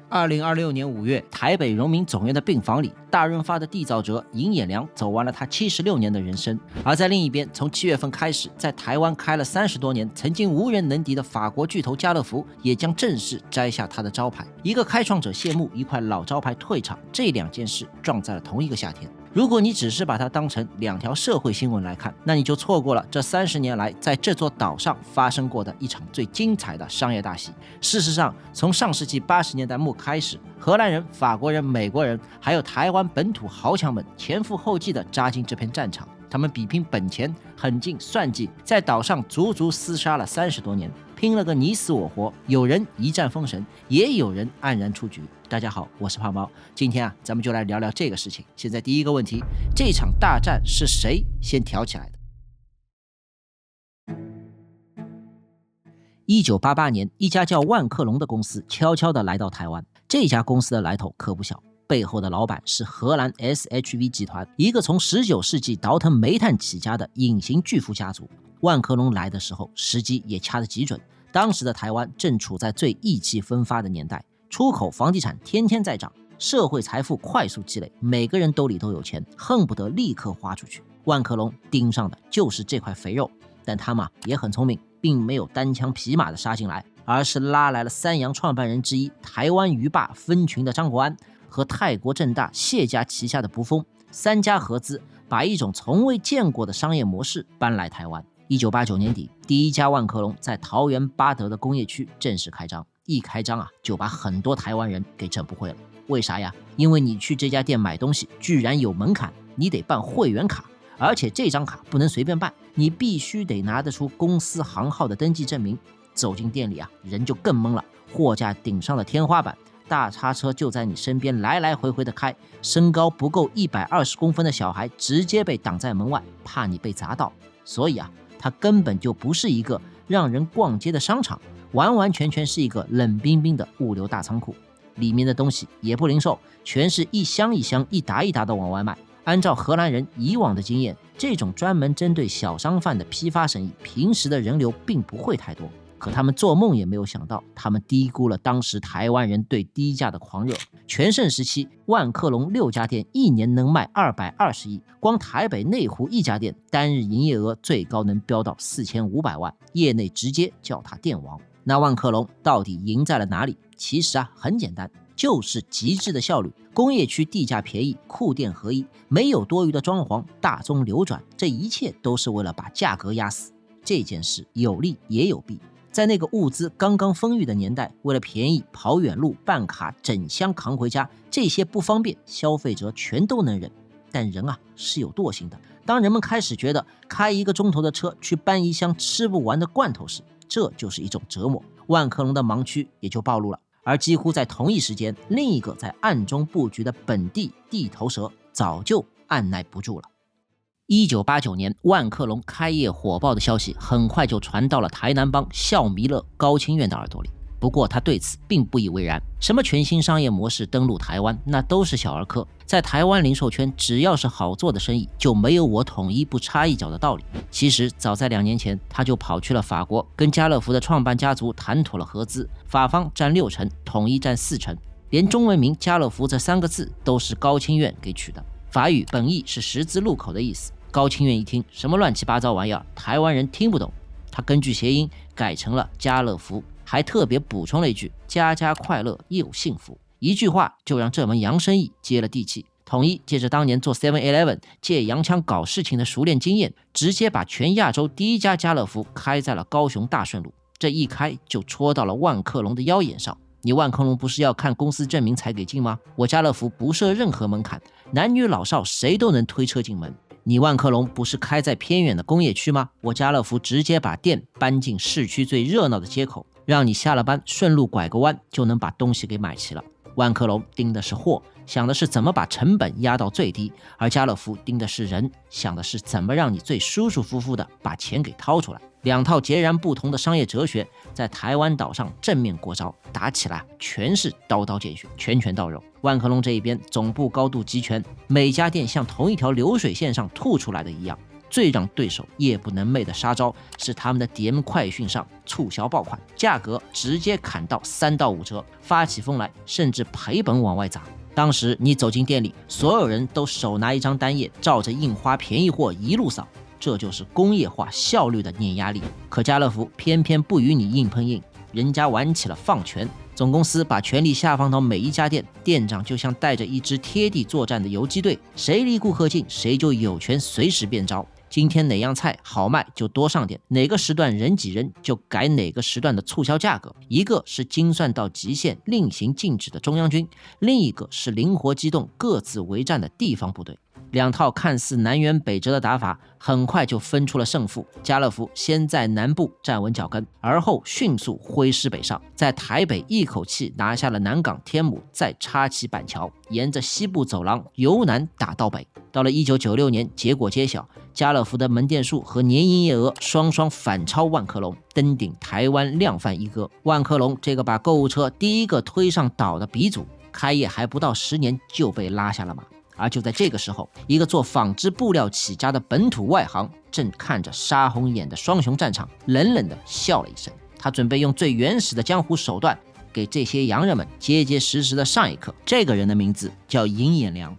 2026年5月，台北荣民总院的病房里，大润发的缔造者尹衍梁走完了他76年的人生。而在另一边，从7月份开始，在台湾开了30多年、曾经无人能敌的法国巨头家乐福，也将正式摘下他的招牌。一个开创者谢幕，一块老招牌退场，这两件事撞在了同一个夏天。如果你只是把它当成两条社会新闻来看，那你就错过了这30年来在这座岛上发生过的一场最精彩的商业大戏。事实上，从上世纪80年代末开始，荷兰人、法国人、美国人，还有台湾本土豪强们前赴后继地扎进这片战场。他们比拼本钱、狠劲、算计，在岛上足足厮杀了30多年，拼了个你死我活。有人一战封神，也有人黯然出局。大家好，我是胖猫，今天咱们就来聊聊这个事情。现在第一个问题，这场大战是谁先挑起来的？1988年，一家叫万客隆的公司悄悄地来到台湾。这家公司的来头可不小，背后的老板是荷兰 SHV 集团，一个从19世纪倒腾煤炭起家的隐形巨富家族。万客隆来的时候，时机也掐得极准。当时的台湾正处在最意气风发的年代，出口房地产天天在涨，社会财富快速积累，每个人兜里都有钱，恨不得立刻花出去。万客隆盯上的就是这块肥肉，但他们也很聪明，并没有单枪匹马的杀进来，而是拉来了三洋创办人之一台湾鱼霸分群的张国安和泰国正大谢家旗下的卜蜂，三家合资把一种从未见过的商业模式搬来台湾。1989年底，第一家万客隆在桃园八德的工业区正式开张。一开张就把很多台湾人给整不会了。为啥呀？因为你去这家店买东西居然有门槛，你得办会员卡，而且这张卡不能随便办，你必须得拿得出公司行号的登记证明。走进店里人就更懵了，货架顶上的天花板，大叉车就在你身边来来回回的开，身高不够120公分的小孩直接被挡在门外，怕你被砸到。所以它根本就不是一个让人逛街的商场，完完全全是一个冷冰冰的物流大仓库。里面的东西也不零售，全是一箱一箱一沓一沓的往外卖。按照荷兰人以往的经验，这种专门针对小商贩的批发生意，平时的人流并不会太多。可他们做梦也没有想到，他们低估了当时台湾人对低价的狂热。全盛时期，万客隆6家店一年能卖220亿，光台北内湖一家店单日营业额最高能飙到4500万，业内直接叫他店王。那万客隆到底赢在了哪里？其实很简单，就是极致的效率。工业区地价便宜，库店合一，没有多余的装潢，大宗流转，这一切都是为了把价格压死。这件事有利也有弊。在那个物资刚刚丰裕的年代，为了便宜跑远路办卡整箱扛回家，这些不方便消费者全都能忍。但人是有惰性的，当人们开始觉得开1个钟头的车去搬一箱吃不完的罐头时，这就是一种折磨。万客隆的盲区也就暴露了。而几乎在同一时间，另一个在暗中布局的本地地头蛇早就按耐不住了。1989年，万客隆开业火爆的消息很快就传到了台南帮笑弥勒高清苑的耳朵里。不过他对此并不以为然，什么全新商业模式登陆台湾，那都是小儿科。在台湾零售圈，只要是好做的生意，就没有我统一不插一脚的道理。其实早在2年前，他就跑去了法国，跟家乐福的创办家族谈妥了合资，法方占60%，统一占40%，连中文名家乐福这3个字都是高清苑给取的。法语本意是十字路口的意思。高清苑一听，什么乱七八糟玩意儿，台湾人听不懂，他根据谐音改成了家乐福，还特别补充了一句家家快乐又幸福，一句话就让这门洋生意接了地气。统一借着当年做 7-Eleven 借洋枪搞事情的熟练经验，直接把全亚洲第一家家乐福开在了高雄大顺路。这一开就戳到了万客隆的腰眼上。你万客隆不是要看公司证明才给进吗？我家乐福不设任何门槛，男女老少谁都能推车进门。你万客隆不是开在偏远的工业区吗？我家乐福直接把店搬进市区最热闹的街口，让你下了班顺路拐个弯就能把东西给买齐了。万客隆盯的是货，想的是怎么把成本压到最低，而家乐福盯的是人，想的是怎么让你最舒舒服服的把钱给掏出来。两套截然不同的商业哲学在台湾岛上正面过招，打起来全是刀刀见血，拳拳到肉。万客隆这一边总部高度集权，每家店像同一条流水线上吐出来的一样，最让对手夜不能寐的杀招是他们的 DM 快讯上促销爆款，价格直接砍到3到5折，发起疯来甚至赔本往外砸。当时你走进店里，所有人都手拿一张单页，照着印花便宜货一路扫，这就是工业化效率的碾压力。可家乐福偏偏不与你硬碰硬，人家玩起了放权。总公司把权力下放到每一家店，店长就像带着一支贴地作战的游击队，谁离顾客近，谁就有权随时变招。今天哪样菜好卖就多上点，哪个时段人挤人就改哪个时段的促销价格。一个是精算到极限令行禁止的中央军，另一个是灵活机动各自为战的地方部队。两套看似南辕北辙的打法很快就分出了胜负。家乐福先在南部站稳脚跟，而后迅速挥师北上，在台北一口气拿下了南港、天母，再插起板桥，沿着西部走廊由南打到北。到了1996年，结果揭晓，家乐福的门店数和年营业额双双反超万客隆，登顶台湾量贩一哥。万客隆这个把购物车第一个推上岛的鼻祖，开业还不到10年就被拉下了马。而就在这个时候，一个做纺织布料起家的本土外行正看着杀红眼的双雄战场，冷冷地笑了一声。他准备用最原始的江湖手段给这些洋人们结结实实的上一课。这个人的名字叫尹衍梁。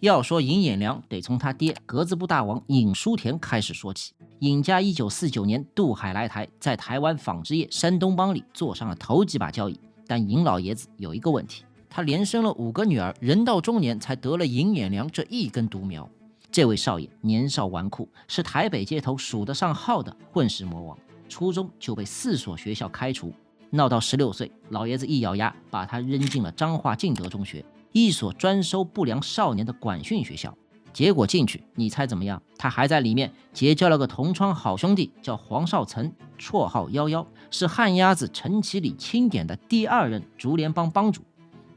要说尹衍梁，得从他爹格子布大王尹书田开始说起。尹家1949年渡海来台，在台湾纺织业山东帮里做上了头几把交椅。但尹老爷子有一个问题，他连生了5个女儿，人到中年才得了尹衍梁这一根独苗。这位少爷年少纨绔，是台北街头数得上号的混世魔王，初中就被4所学校开除，闹到16岁，老爷子一咬牙把他扔进了彰化敬德中学，一所专收不良少年的管训学校。结果进去，你猜怎么样？他还在里面结交了个同窗好兄弟，叫黄少岑，绰号11，是旱鸭子陈其礼钦点的第2任竹联帮帮主。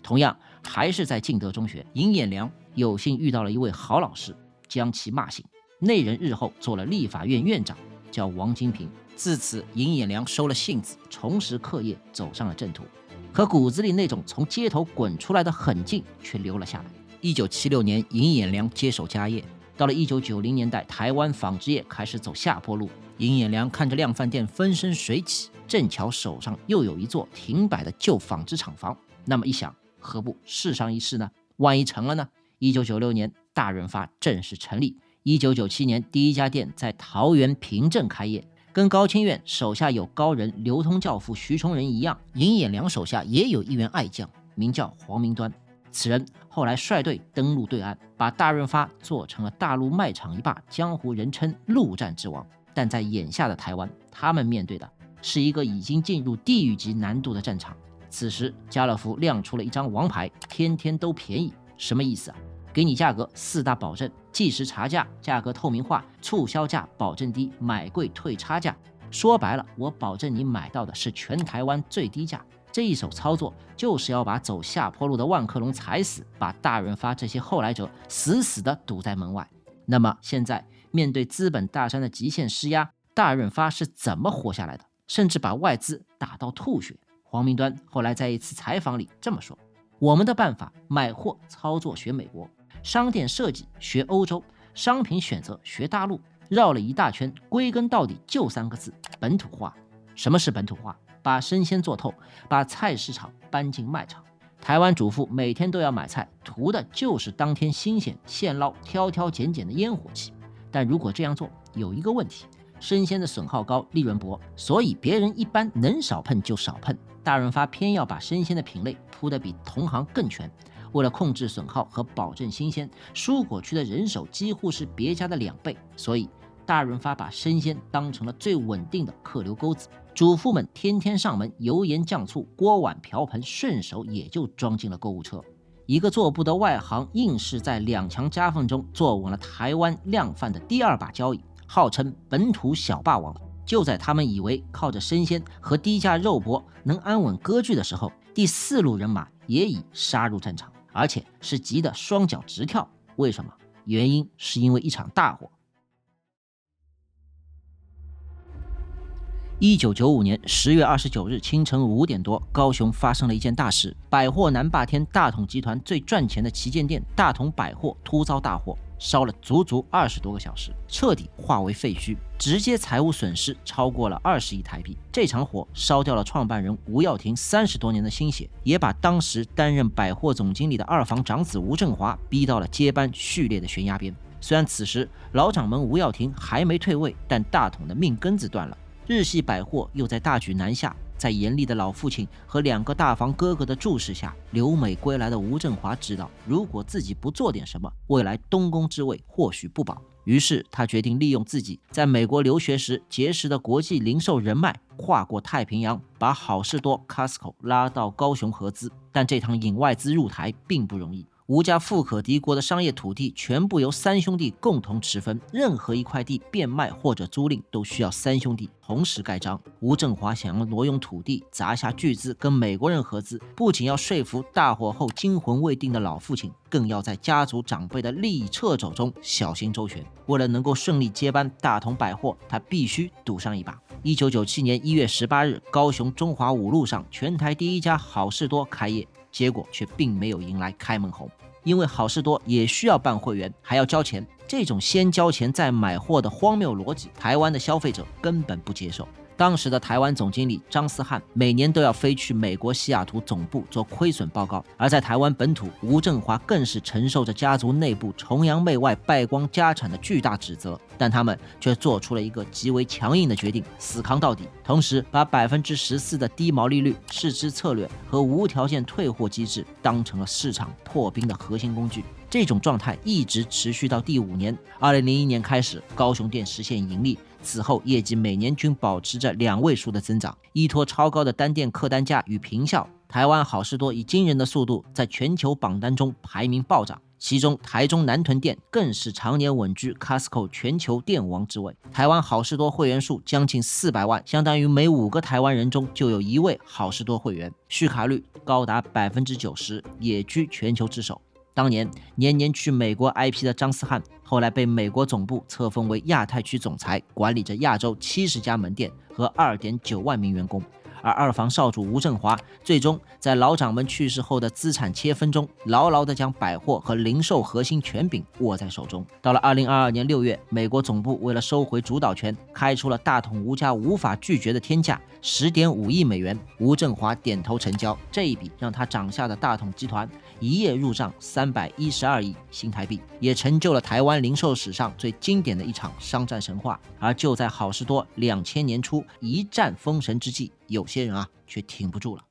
同样还是在敬德中学，尹衍梁有幸遇到了一位好老师，将其骂醒。那人日后做了立法院院长，叫王金平。自此，尹衍梁收了性子，重拾课业，走上了正途。可骨子里那种从街头滚出来的狠劲却留了下来。1976年，尹衍梁接手家业。到了1990年代，台湾纺织业开始走下坡路。尹衍梁看着量贩店风生水起，正巧手上又有一座停摆的旧纺织厂房，那么一想，何不试上一试呢？万一成了呢？1996年，大润发正式成立。1997年，第一家店在桃园平镇开业。跟高清苑手下有高人流通教父徐崇仁一样，尹衍梁手下也有一员爱将，名叫黄明端。此人后来率队登陆对岸，把大润发做成了大陆卖场一霸，江湖人称陆战之王。但在眼下的台湾，他们面对的是一个已经进入地狱级难度的战场。此时家乐福亮出了一张王牌，天天都便宜。什么意思啊？给你价格4大保证：即时查价、价格透明化、促销价保证低、买贵退差价。说白了，我保证你买到的是全台湾最低价。这一手操作就是要把走下坡路的万客隆踩死，把大润发这些后来者死死地堵在门外。那么现在面对资本大山的极限施压，大润发是怎么活下来的？甚至把外资打到吐血。黄明端后来在一次采访里这么说：我们的办法，买货操作学美国，商店设计学欧洲，商品选择学大陆，绕了一大圈，归根到底就3个字：本土化。什么是本土化？把生鲜做透，把菜市场搬进卖场。台湾主妇每天都要买菜，图的就是当天新鲜现捞，挑挑拣拣的烟火气。但如果这样做，有一个问题：生鲜的损耗高，利润薄，所以别人一般能少碰就少碰。大润发偏要把生鲜的品类铺得比同行更全。为了控制损耗和保证新鲜，蔬果区的人手几乎是别家的2倍，所以大润发把生鲜当成了最稳定的客流钩子。主妇们天天上门，油盐酱醋锅碗瓢盆顺手也就装进了购物车。一个做不得外行，硬是在2强夹缝中坐稳了台湾量贩的第2把交椅，号称本土小霸王。就在他们以为靠着生鲜和低价肉搏能安稳割据的时候，第4路人马也已杀入战场，而且是急得双脚直跳。为什么？原因是因为一场大火。1995年10月29日清晨5点多，高雄发生了一件大事，百货南霸天大统集团最赚钱的旗舰店大统百货突遭大火，烧了足足20多个小时，彻底化为废墟，直接财务损失超过了20亿台币。这场火烧掉了创办人吴耀庭30多年的心血，也把当时担任百货总经理的二房长子吴振华逼到了接班序列的悬崖边。虽然此时老掌门吴耀庭还没退位，但大统的命根子断了。日系百货又在大举南下，在严厉的老父亲和2个大房哥哥的注视下，留美归来的吴振华知道，如果自己不做点什么，未来东宫之位或许不保。于是他决定利用自己在美国留学时结识的国际零售人脉，跨过太平洋，把好事多 Costco 拉到高雄合资。但这趟引外资入台并不容易。吴家富可敌国的商业土地全部由3兄弟共同持分，任何一块地变卖或者租赁都需要3兄弟同时盖章。吴振华想要挪用土地，砸下巨资跟美国人合资，不仅要说服大火后惊魂未定的老父亲，更要在家族长辈的利益掣肘中小心周全。为了能够顺利接班大统百货，他必须赌上一把。1997年1月18日，高雄中华五路上全台第一家好事多开业，结果却并没有迎来开门红。因为好事多也需要办会员，还要交钱，这种先交钱再买货的荒谬逻辑，台湾的消费者根本不接受。当时的台湾总经理张思翰每年都要飞去美国西雅图总部做亏损报告，而在台湾本土，吴振华更是承受着家族内部崇洋媚外、败光家产的巨大指责，但他们却做出了一个极为强硬的决定，死扛到底，同时把14%的低毛利率、市值策略和无条件退货机制当成了市场破冰的核心工具。这种状态一直持续到第5年，2001年开始，高雄店实现盈利，此后业绩每年均保持着2位数的增长。依托超高的单店客单价与平效，台湾好事多以惊人的速度在全球榜单中排名暴涨，其中台中南屯店更是常年稳居 Costco 全球店王之位。台湾好事多会员数将近400万，相当于每5个台湾人中就有1位好事多会员，续卡率高达90%，也居全球之首。当年年年去美国 IP 的张思翰，后来被美国总部册封为亚太区总裁，管理着亚洲70家门店和2.9万名员工。而二房少主吴振华最终在老掌门去世后的资产切分中，牢牢地将百货和零售核心权柄握在手中。到了2022年6月，美国总部为了收回主导权，开出了大统吴家无法拒绝的天价10.5亿美元，吴振华点头成交。这一笔让他掌下的大统集团一夜入账312亿新台币，也成就了台湾零售史上最经典的一场商战神话。而就在好事多2000年初一战封神之际，有些人却挺不住了。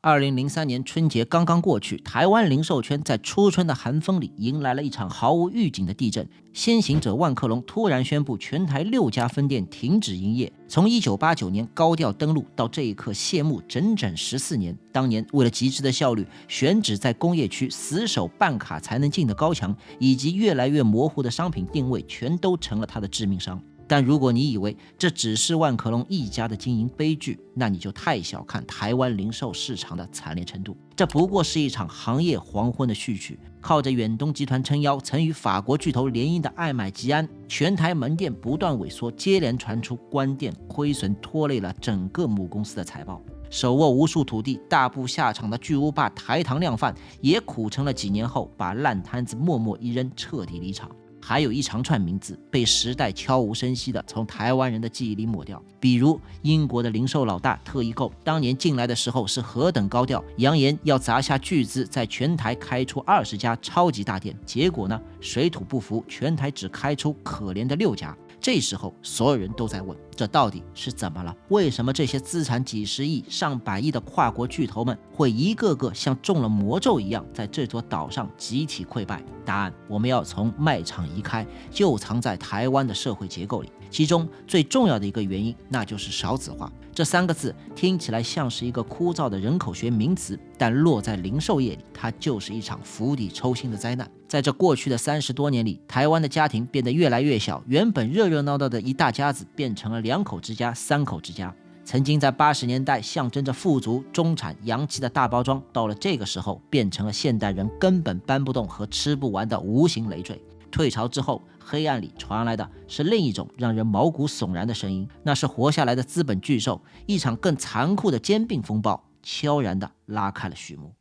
2003年春节刚刚过去，台湾零售圈在初春的寒风里迎来了一场毫无预警的地震。先行者万客隆突然宣布全台6家分店停止营业，从1989年高调登陆到这一刻谢幕整整14年。当年为了极致的效率，选址在工业区死守办卡才能进的高墙，以及越来越模糊的商品定位，全都成了他的致命伤。但如果你以为这只是万客隆一家的经营悲剧，那你就太小看台湾零售市场的惨烈程度。这不过是一场行业黄昏的序曲。靠着远东集团撑腰，曾与法国巨头联姻的爱买吉安，全台门店不断萎缩，接连传出关店亏损，拖累了整个母公司的财报。手握无数土地大步下场的巨无霸台糖量贩，也苦撑了几年后，把烂摊子默默一扔，彻底离场。还有一长串名字被时代悄无声息地从台湾人的记忆里抹掉，比如英国的零售老大特易购，当年进来的时候是何等高调，扬言要砸下巨资在全台开出20家超级大店，结果呢，水土不服，全台只开出可怜的6家。这时候所有人都在问，这到底是怎么了？为什么这些资产几十亿、上百亿的跨国巨头们会一个个像中了魔咒一样，在这座岛上集体溃败？答案我们要从卖场移开，就藏在台湾的社会结构里。其中最重要的一个原因，那就是少子化。这3个字听起来像是一个枯燥的人口学名词，但落在零售业里，它就是一场釜底抽薪的灾难。在这过去的30多年里，台湾的家庭变得越来越小，原本热热闹闹的一大家子变成了2口之家、3口之家。曾经在80年代象征着富足、中产、洋气的大包装，到了这个时候变成了现代人根本搬不动和吃不完的无形累赘。退潮之后，黑暗里传来的是另一种让人毛骨悚然的声音，那是活下来的资本巨兽，一场更残酷的兼并风暴悄然地拉开了序幕。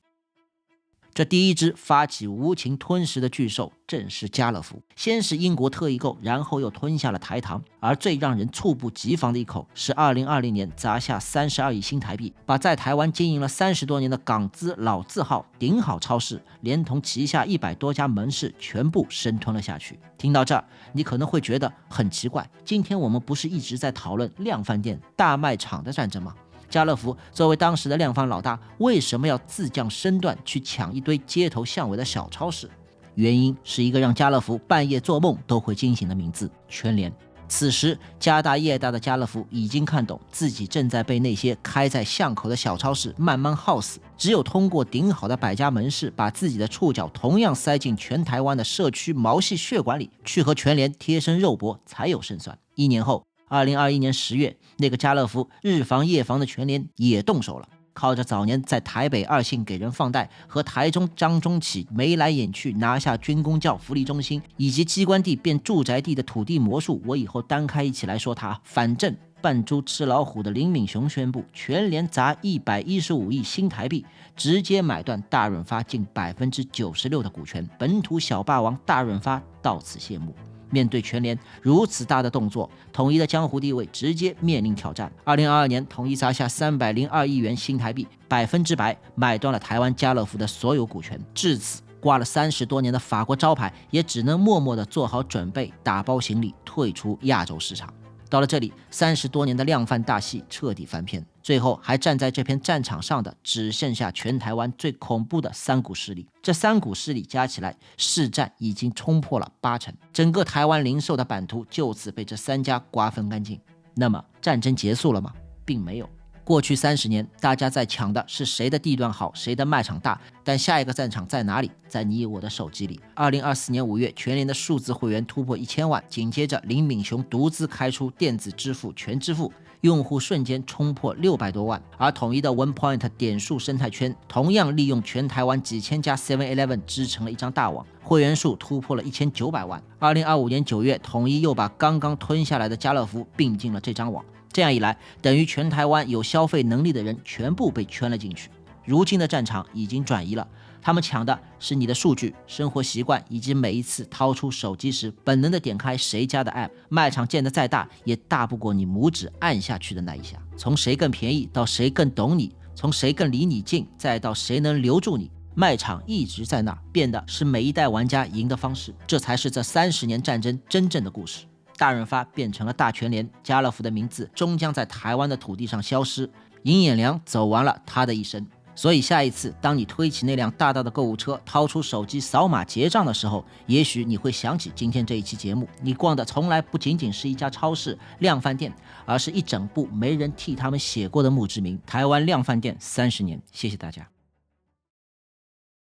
这第一只发起无情吞食的巨兽正是家乐福，先是英国特异购，然后又吞下了台糖，而最让人猝不及防的一口是2020年砸下32亿新台币，把在台湾经营了30多年的港资老字号顶好超市连同旗下100多家门市全部生吞了下去。听到这儿，你可能会觉得很奇怪，今天我们不是一直在讨论量贩店大卖场的战争吗？家乐福作为当时的量贩老大，为什么要自降身段去抢一堆街头巷尾的小超市？原因是一个让家乐福半夜做梦都会惊醒的名字——全联。此时家大业大的家乐福已经看懂自己正在被那些开在巷口的小超市慢慢耗死，只有通过顶好的100家门市，把自己的触角同样塞进全台湾的社区毛细血管里，去和全联贴身肉搏才有胜算。1年后2021年10月，那个家乐福日防夜防的全联也动手了。靠着早年在台北2信给人放贷和台中张中起眉来眼去拿下军公教福利中心以及机关地变住宅地的土地魔术，我以后单开一起来说它。反正扮猪吃老虎的林敏雄宣布，全联砸115亿新台币，直接买断大润发近96%的股权，本土小霸王大润发到此谢幕。面对全联如此大的动作，统一的江湖地位直接面临挑战。2022年，统一砸下302亿元新台币，100%买断了台湾家乐福的所有股权。至此，挂了30多年的法国招牌也只能默默地做好准备，打包行李退出亚洲市场。到了这里，30多年的量贩大戏彻底翻篇，最后还站在这片战场上的只剩下全台湾最恐怖的3股势力。这3股势力加起来，市占已经冲破了80%，整个台湾零售的版图就此被这3家瓜分干净。那么战争结束了吗？并没有。过去30年，大家在抢的是谁的地段好，谁的卖场大，但下一个战场在哪里？在你我的手机里。2024年5月，全联的数字会员突破1000万，紧接着林敏雄独资开出电子支付全支付，用户瞬间冲破600多万。而统一的 OnePoint 点数生态圈同样利用全台湾几千家 7-Eleven 织成了一张大网，会员数突破了1900万。2025年9月，统一又把刚刚吞下来的家乐福并进了这张网。这样一来，等于全台湾有消费能力的人全部被圈了进去。如今的战场已经转移了，他们抢的是你的数据、生活习惯，以及每一次掏出手机时本能的点开谁家的 app。 卖场建得再大，也大不过你拇指按下去的那一下。从谁更便宜到谁更懂你，从谁更离你近再到谁能留住你，卖场一直在那，变的是每一代玩家赢的方式。这才是这30年战争真正的故事。大润发变成了大全联，家乐福的名字终将在台湾的土地上消失，尹衍梁走完了他的一生。所以下一次当你推起那辆大大的购物车，掏出手机扫码结账的时候，也许你会想起今天这一期节目，你逛的从来不仅仅是一家超市、量贩店，而是一整部没人替他们写过的墓志铭——台湾量贩店30年。谢谢大家。